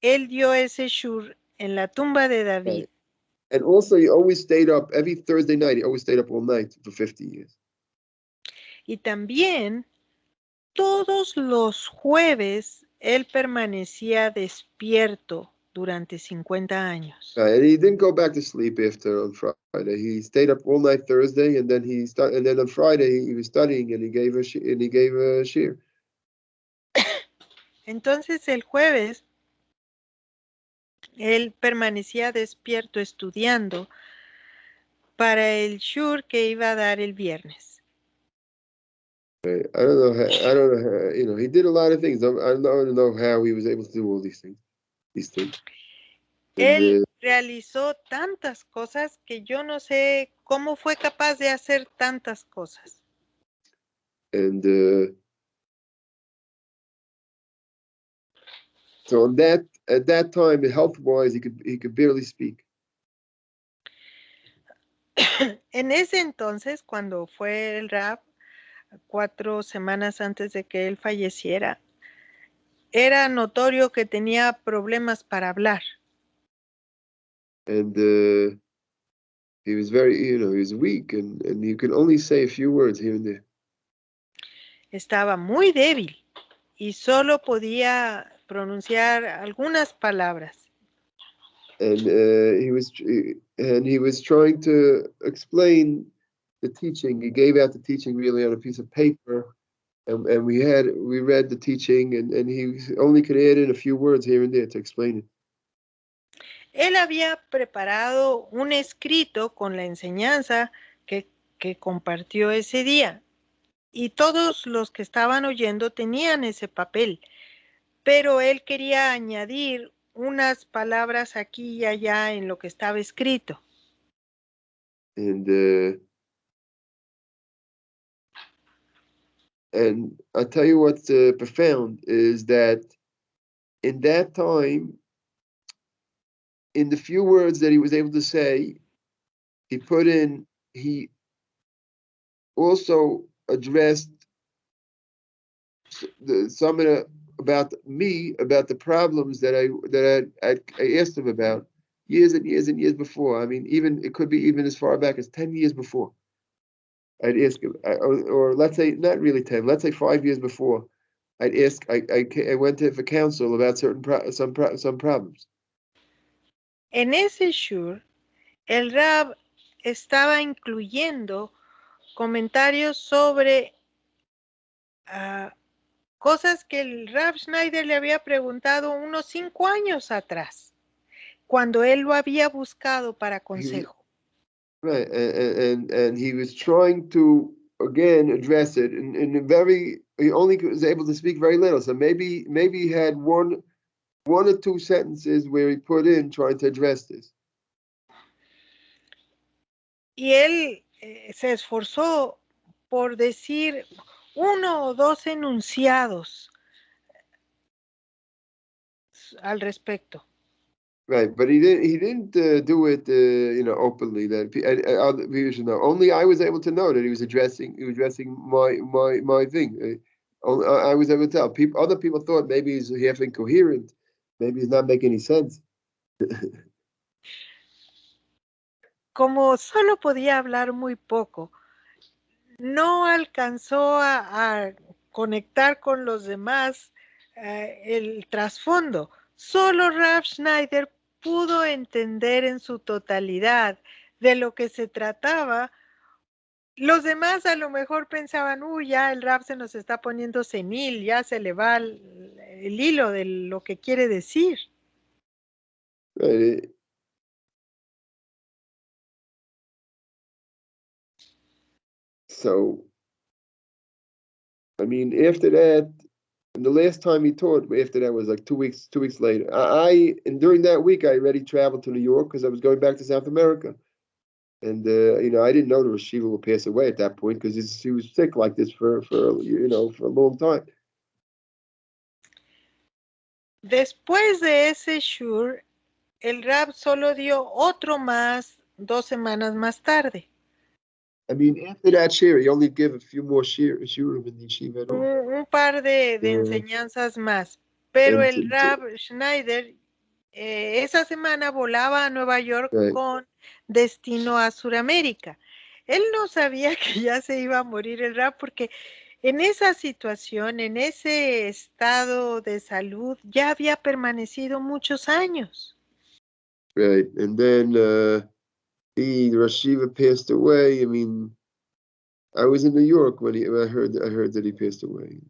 él dio ese shur en la tumba de David. Right. And also, he always stayed up every Thursday night. He always stayed up all night for 50 years. Y también todos los jueves él permanecía despierto durante 50 años. And he didn't go back to sleep after on Friday. He stayed up all night Thursday, and then and then on Friday he was studying, and he gave a shear. Entonces el jueves él permanecía despierto estudiando para el shur que iba a dar el viernes. I don't know. I don't know. You know, he did a lot of things. I don't know how he was able to do all these things. Él realizó tantas cosas que yo no sé cómo fue capaz de hacer tantas cosas. And so at that time, health-wise, he could barely speak. En ese entonces, cuando fue el Rab, 4 semanas antes de que él falleciera, era notorio que tenía problemas para hablar. And he was he was weak, and you could only say a few words here and there. Estaba muy débil y solo podía pronunciar algunas palabras. And he was trying to explain the teaching. He gave out the teaching really on a piece of paper, and we read the teaching, and he only could add in a few words here and there to explain it. Él había preparado un escrito con la enseñanza que compartió ese día, y todos los que estaban oyendo tenían ese papel, pero él quería añadir unas palabras aquí y allá en lo que estaba escrito. And I tell you what's profound is that in that time, in the few words that he was able to say, he also addressed some of the about the problems that I asked him about years and years and years before. I mean, even it could be even as far back as 10 years before. I'd ask him, or let's say not really 10, let's say 5 years before. I'd ask. I went to for counsel about some problems. En ese shur, el Rab estaba incluyendo comentarios sobre cosas que el Rab Schneider le había preguntado unos 5 años atrás, cuando él lo había buscado para consejo. Right, and he was trying to again address it in a very. He only was able to speak very little, so maybe he had one or two sentences where he put in trying to address this. Y él se esforzó por decir 1 o 2 enunciados al respecto. Right, but he didn't do it openly. That other people should know. Only I was able to know that he was addressing my thing. I was able to tell. Other people thought maybe he's half incoherent, maybe he's not making any sense. Como solo podía hablar muy poco, no alcanzó a conectar con los demás el trasfondo. Solo Rab Schneider pudo entender en su totalidad de lo que se trataba. Los demás a lo mejor pensaban, ya el Rab se nos está poniendo senil, ya se le va el hilo de lo que quiere decir. Right. So, I mean, after that, and the last time he taught, after that was like 2 weeks. 2 weeks later, and during that week, I already traveled to New York because I was going back to South America. And I didn't know the Rashiva would pass away at that point because he was sick like this for a long time. Después de ese shur, el Rab solo dio otro más 2 semanas más tarde. I mean, after that shir, he only gave a few more shurim in the yeshiva. Un par de enseñanzas más. Pero el Rab Schneider esa semana volaba a Nueva York con destino a Sudamérica. Él no sabía que ya se iba a morir el Rab porque en esa situación, en ese estado de salud, ya había permanecido muchos años. Right, and then the Rashiva passed away. I mean, I was in New York when I heard that he passed away.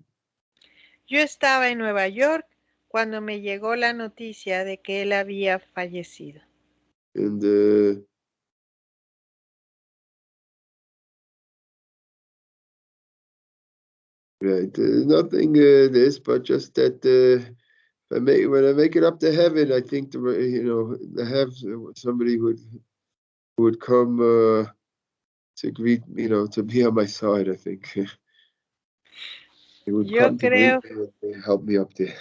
Yo estaba en Nueva York cuando me llegó la noticia de que él había fallecido. And right, nothing this, but just that when I make it up to heaven, I think to have somebody who would come to greet, to be on my side. I think it would come to greet me and help me up there.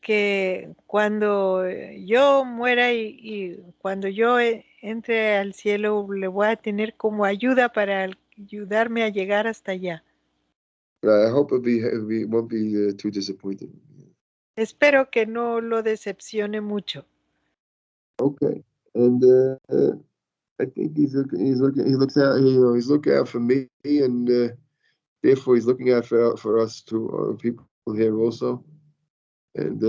Que cuando yo muera y cuando yo entre al cielo le voy a tener como ayuda para ayudarme a llegar hasta allá. I hope it won't be too disappointing. Espero que no lo decepcione mucho. Okay, and I think he's looking out for me, and therefore he's looking out for us too, people here also, and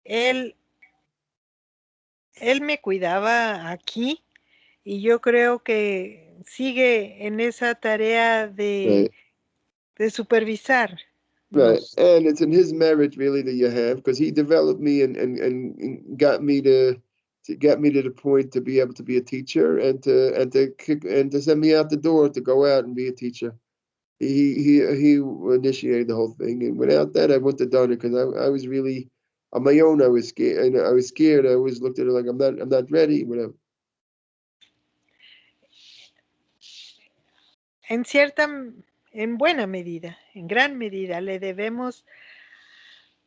Él me cuidaba aquí y yo creo que sigue en esa tarea de supervisar. Right, and it's in his merit really that you have, because he developed me and got me to get me to the point to be able to be a teacher and to send me out the door to go out and be a teacher. He initiated the whole thing, and without that, I wouldn't have done it because I was really on my own. I was scared, and I was scared. I always looked at it like I'm not ready, whatever. En buena medida, en gran medida, le debemos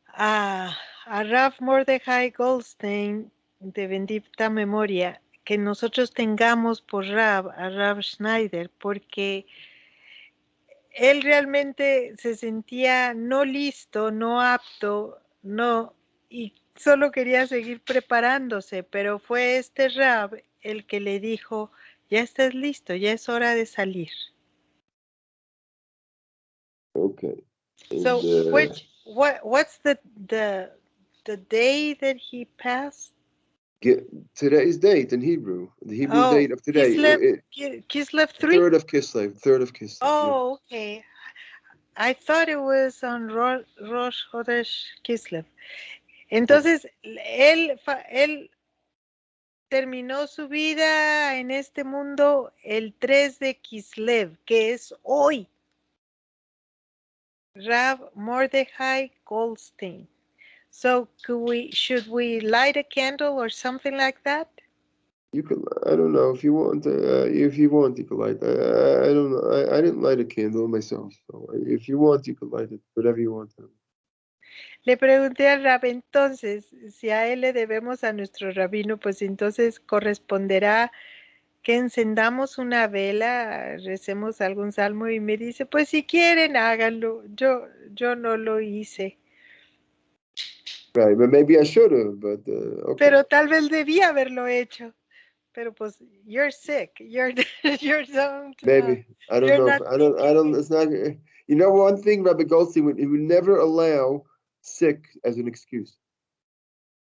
a Rav Mordechai Goldstein, de bendita memoria, que nosotros tengamos por a Rav Schneider, porque él realmente se sentía no listo, no apto, no, y solo quería seguir preparándose, pero fue este Rab el que le dijo, ya estás listo, ya es hora de salir. Okay. So, And, what's the day that he passed? today's date in Hebrew, the Hebrew Oh, date of today, Kislev 3? third of Kislev. Yeah. Oh, okay. I thought it was on Rosh Chodesh Kislev. Entonces, él terminó su vida en este mundo el 3 de Kislev, que es hoy. Rav Mordechai Goldstein. So should we light a candle or something like that? You could, I don't know if you want, you could light. I don't know. I didn't light a candle myself, so if you want, you could light it. Whatever you want. Le pregunté al Rab, entonces, si a él le debemos a nuestro rabino, pues entonces corresponderá que encendamos una vela, recemos algún salmo y me dice, pues si quieren, háganlo. Yo no lo hice. Right, but maybe I should have, but okay. Pero tal vez debía haberlo hecho. Pero pues, you're sick. You're Maybe. I don't know. It's not, you know, one thing Rabbi Goldstein he would never allow sick as an excuse.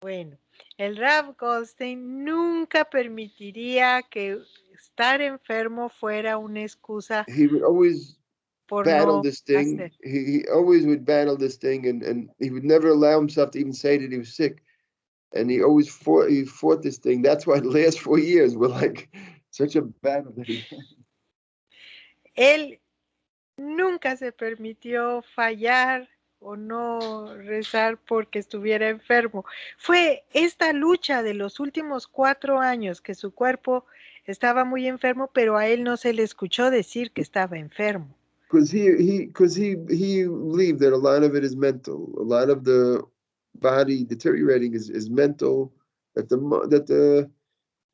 Bueno, el Rav Goldstein nunca permitiría que estar enfermo fuera una excusa He would always por battle no this thing. hacer. He always would battle this thing, and he would never allow himself to even say that he was sick. And he always fought this thing. That's why the last 4 years were like such a battle that he had. Él nunca se permitió fallar o no rezar porque estuviera enfermo. Fue esta lucha de los últimos 4 años que su cuerpo estaba muy enfermo, pero a él no se le escuchó decir que estaba enfermo. Because he believed that a lot of it is mental. A lot of the body deteriorating is mental.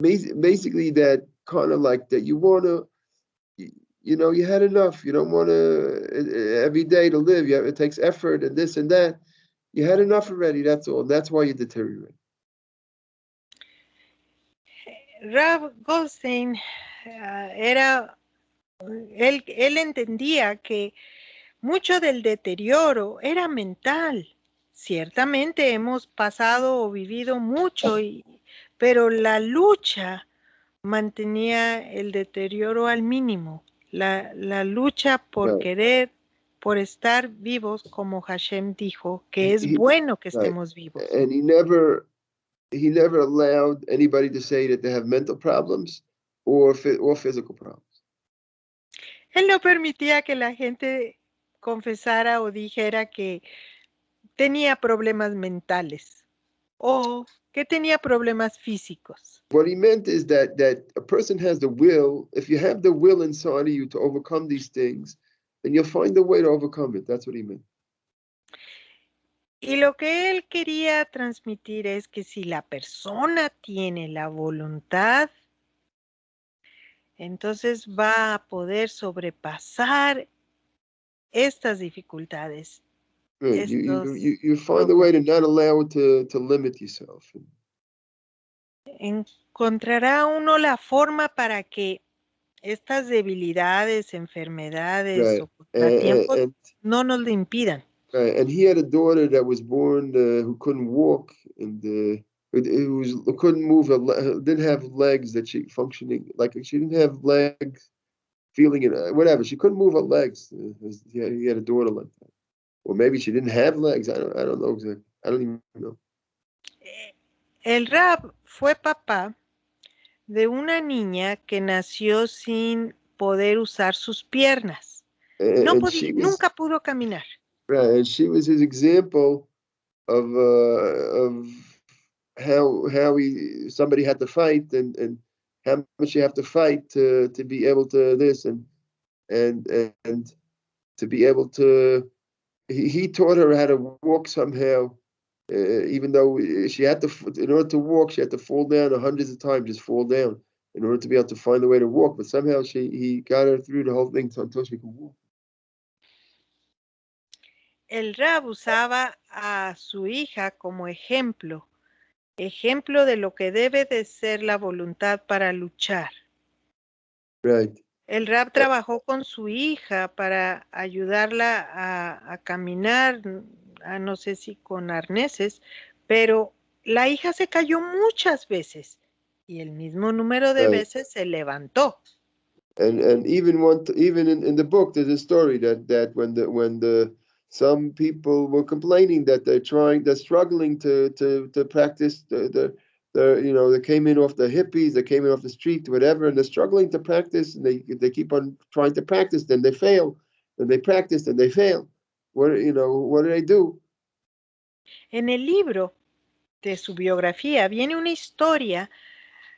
Basically that kind of like that you want to, you know, you had enough. You don't want to every day to live. It takes effort and this and that. You had enough already. That's all. That's why you deteriorate. Rav Goldstein él entendía que mucho del deterioro era mental. Ciertamente hemos pasado o vivido mucho, pero la lucha mantenía el deterioro al mínimo. La lucha por querer, por estar vivos, como Hashem dijo, que es bueno que estemos vivos. And he never allowed anybody to say that they have mental problems or physical problems. Él no permitía que la gente confesara o dijera que tenía problemas mentales o que tenía problemas físicos. What he meant is that a person has the will. If you have the will inside of you to overcome these things, then you'll find a way to overcome it. That's what he meant. Y lo que él quería transmitir es que si la persona tiene la voluntad, entonces va a poder sobrepasar estas dificultades. Right. You find a way to not allow it to limit yourself. Encontrará uno la forma para que estas debilidades, enfermedades o contratiempos no nos lo impidan. And he had a daughter that was born who couldn't walk and couldn't move, didn't have legs that she functioning, like she didn't have legs, feeling it, whatever. She couldn't move her legs. He had a daughter like that. Or maybe she didn't have legs. I don't know exactly. I don't even know. El Rab fue papá de una niña que nació sin poder usar sus piernas. Nunca pudo caminar. Right, and she was his example of how somebody had to fight and how much you have to fight to be able to this and to be able to. He taught her how to walk somehow, even though she had to. In order to walk, she had to fall down hundreds of times, just fall down in order to be able to find a way to walk. But somehow he got her through the whole thing until she could walk. el Rab usaba a su hija como ejemplo de lo que debe de ser la voluntad para luchar. Right. El Rab trabajó con su hija para ayudarla a caminar, no sé si con arneses, pero la hija se cayó muchas veces y el mismo número de Right. veces se levantó. And even in the book there's a story that when the some people were complaining that they're struggling to practice they came in off the hippies, they came in off the street, whatever, and they're struggling to practice, and they keep on trying to practice, then they fail, and they practice and they fail. What do they do? En el libro de su biografía viene una historia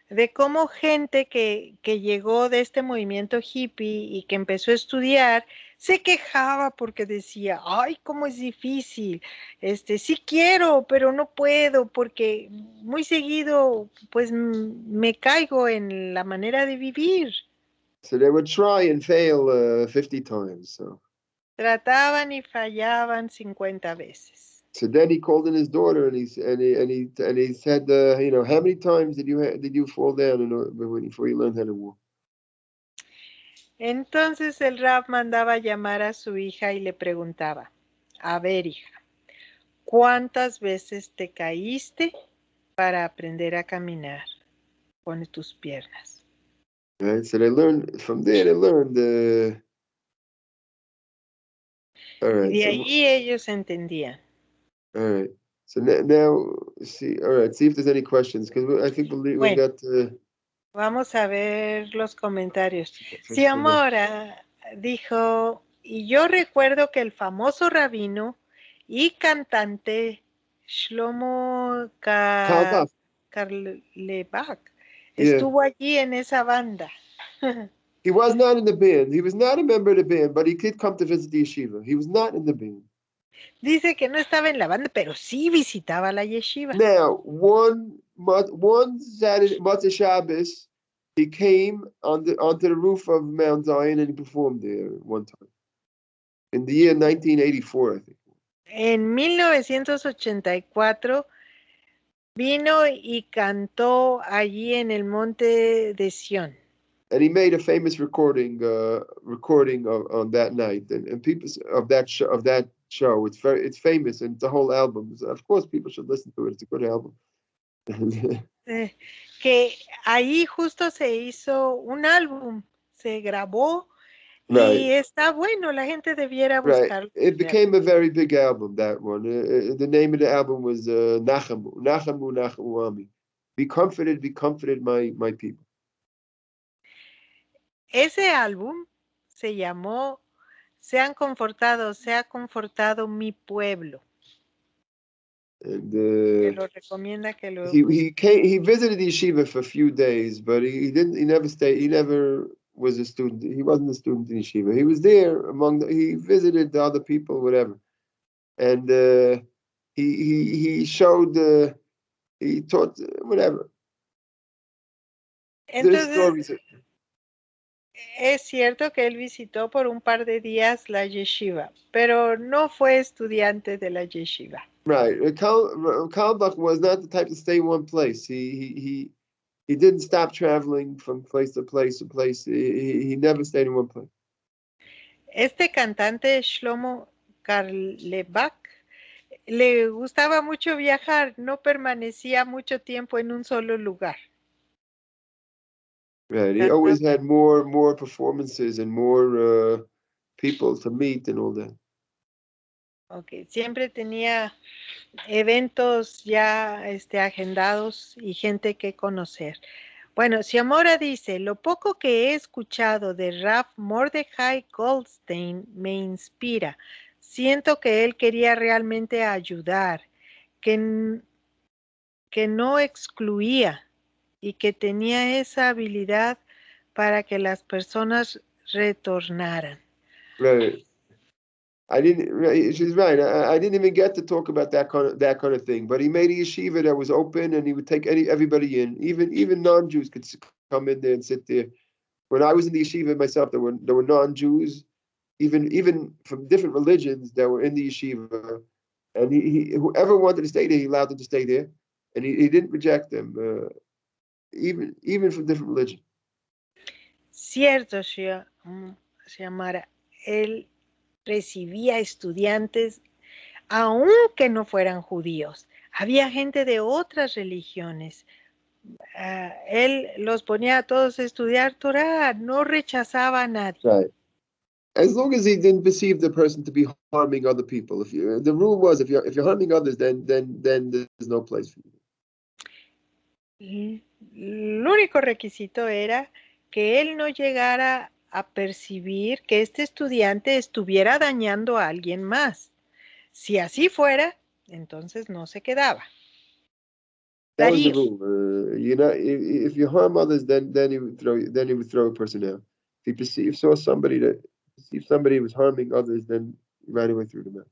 de cómo gente que llegó de este movimiento hippie y que empezó a estudiar, se quejaba porque decía, ay, cómo es difícil, sí quiero, pero no puedo, porque muy seguido, pues me caigo en la manera de vivir. So they would try and fail 50 times. So Trataban y fallaban 50 veces. So then he called in his daughter and he said, how many times did you fall down before you learned how to walk? Entonces el Rab mandaba llamar a su hija y le preguntaba, a ver, hija, ¿cuántas veces te caíste para aprender a caminar con tus piernas? Right. So they learned from there. They learned. All Y right. de So ahí ellos entendían. all right. So now see. All right. See if there's any questions because I think we Bueno, got. vamos a ver los comentarios. Xiomara dijo, y yo recuerdo que el famoso rabino y cantante Shlomo Carl Karlebach Yeah. estuvo allí en esa banda. He was not in the band. He was not a member of the band, but he did come to visit the yeshiva. He was not in the band. Dice que no estaba en la banda, pero sí visitaba la yeshiva. Now, one Saturday, Motzei Shabbos, he came onto the roof of Mount Zion and he performed there one time. In the year 1984, I think. En 1984 vino y cantó allí en el monte de Sión. And he made a famous recording on that night, and people of that show. It's famous, and it's a whole album. So of course, people should listen to it. It's a good album. Que ahí justo se hizo un álbum, se grabó Right. y está bueno, la gente debiera Right. buscarlo. It became a very big album, that one. The name of the album was Nachamu, Nachamu, Nachamu Ami. Be comforted, my people. Ese álbum se llamó se ha confortado mi pueblo. And Que lo recomienda que lo he visited the yeshiva for a few days, but he never stayed. He never was a student. He wasn't a student in yeshiva. He was there he visited the other people, whatever. And he showed, he taught, whatever. Entonces, es cierto que él visitó por un par de días la yeshiva, pero no fue estudiante de la yeshiva. Right. Carlebach was not the type to stay in one place. He didn't stop traveling from place to place to place. He never stayed in one place. Este cantante Shlomo Karlebach le gustaba mucho viajar, no permanecía mucho tiempo en un solo lugar. Right. He always had more performances and more people to meet and all that. Okay, siempre tenía eventos ya agendados y gente que conocer. Bueno, Xiomara dice, lo poco que he escuchado de Rav Mordechai Goldstein me inspira. Siento que él quería realmente ayudar, que no excluía y que tenía esa habilidad para que las personas retornaran. Right. She's right. I didn't even get to talk about that kind of thing. But he made a yeshiva that was open, and he would take everybody in. Even non-Jews could come in there and sit there. When I was in the yeshiva myself, there were non-Jews, even from different religions that were in the yeshiva, and whoever wanted to stay there, he allowed them to stay there, and he didn't reject them, even from different religions. Cierto, Xiomara. Él recibía estudiantes aunque no fueran judíos. Había gente de otras religiones. Él los ponía a todos a estudiar Torah, no rechazaba a nadie. Right. As long as he didn't perceive the person to be harming other people. The rule was, if you're harming others, then there's no place for you. El único requisito era que él no llegara a percibir que este estudiante estuviera dañando a alguien más. Si así fuera, entonces no se quedaba. That was the rule. If you harm others, then he would throw a person out. If he saw somebody was harming others, then right away threw them out.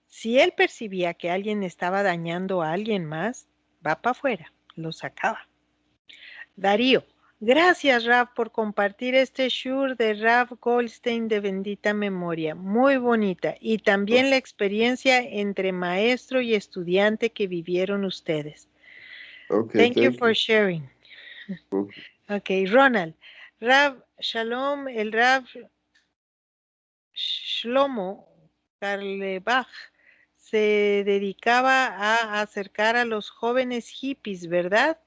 Si él percibía que alguien estaba dañando a alguien más, va para afuera, lo sacaba. Darío, gracias Rav por compartir este shur de Rav Goldstein de bendita memoria, muy bonita, y también la experiencia entre maestro y estudiante que vivieron ustedes. Okay, thank you for sharing. Okay, Ronald, Rav Shalom, el Rav Shlomo Carlebach se dedicaba a acercar a los jóvenes hippies, ¿verdad?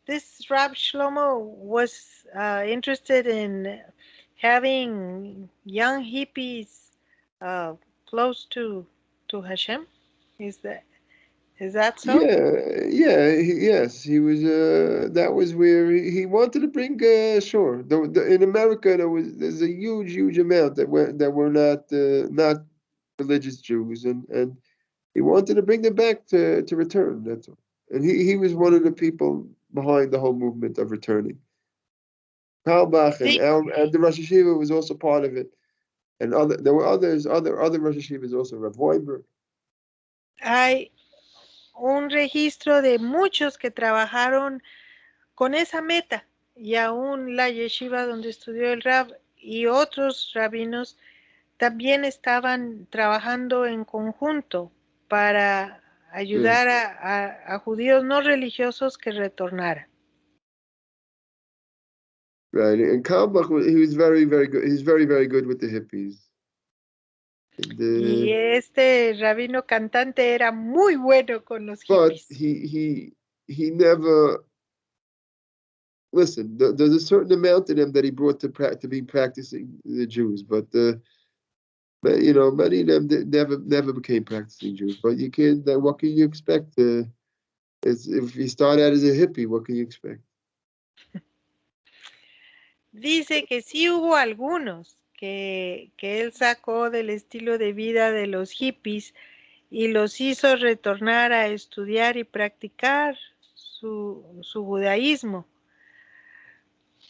This Rav Shlomo was interested in having young hippies close to Hashem. Is that so? Yes. He was. That was where he wanted to bring. Sure. In America, there's a huge amount that were not religious Jews, and he wanted to bring them back to return. That's all. And he was one of the people behind the whole movement of returning. Carlebach and the Rosh Hashiva was also part of it, and there were other Rosh Hashivas also. Rav Weinberg. Hay un registro de muchos que trabajaron con esa meta, y aún la yeshiva donde estudió el Rav y otros rabinos también estaban trabajando en conjunto para ayudar a judíos no religiosos que retornaran. Right, and Carlebach, he was very good. He's very good with the hippies. Y este rabino cantante era muy bueno con los hippies. But he never. Listen, there's a certain amount of them that he brought to be practicing the Jews, but many of them never became practicing Jews. But you can't. What can you expect? If you start out as a hippie, what can you expect? Dice que sí hubo algunos que él sacó del estilo de vida de los hippies y los hizo retornar a estudiar y practicar su judaísmo.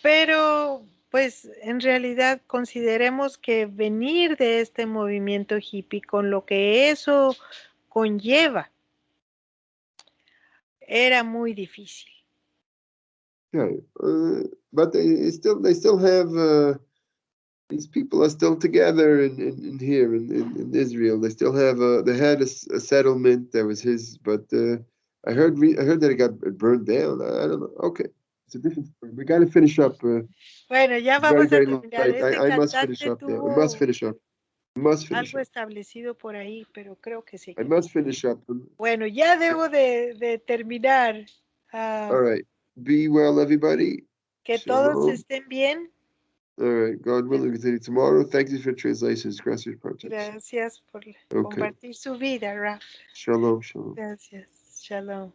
Pero, pues, en realidad consideremos que venir de este movimiento hippie con lo que eso conlleva era muy difícil. Yeah, but they still have. These people are still together in here in Israel. They still have they had a settlement that was his, but I heard that it got burned down. I don't know. Okay, it's a different story. We got to finish up. Bueno, ya vamos a terminar. I must finish up. Yeah, I must finish up. Algo establecido por ahí, pero creo que sí. I must finish up. Bueno, ya debo de terminar. All right. Be well, everybody. Que todos estén bien. All right. God willing, we continue tomorrow. Thank you for translations. Gracias por Gracias por compartir su vida, Raf. Shalom. Gracias. Shalom.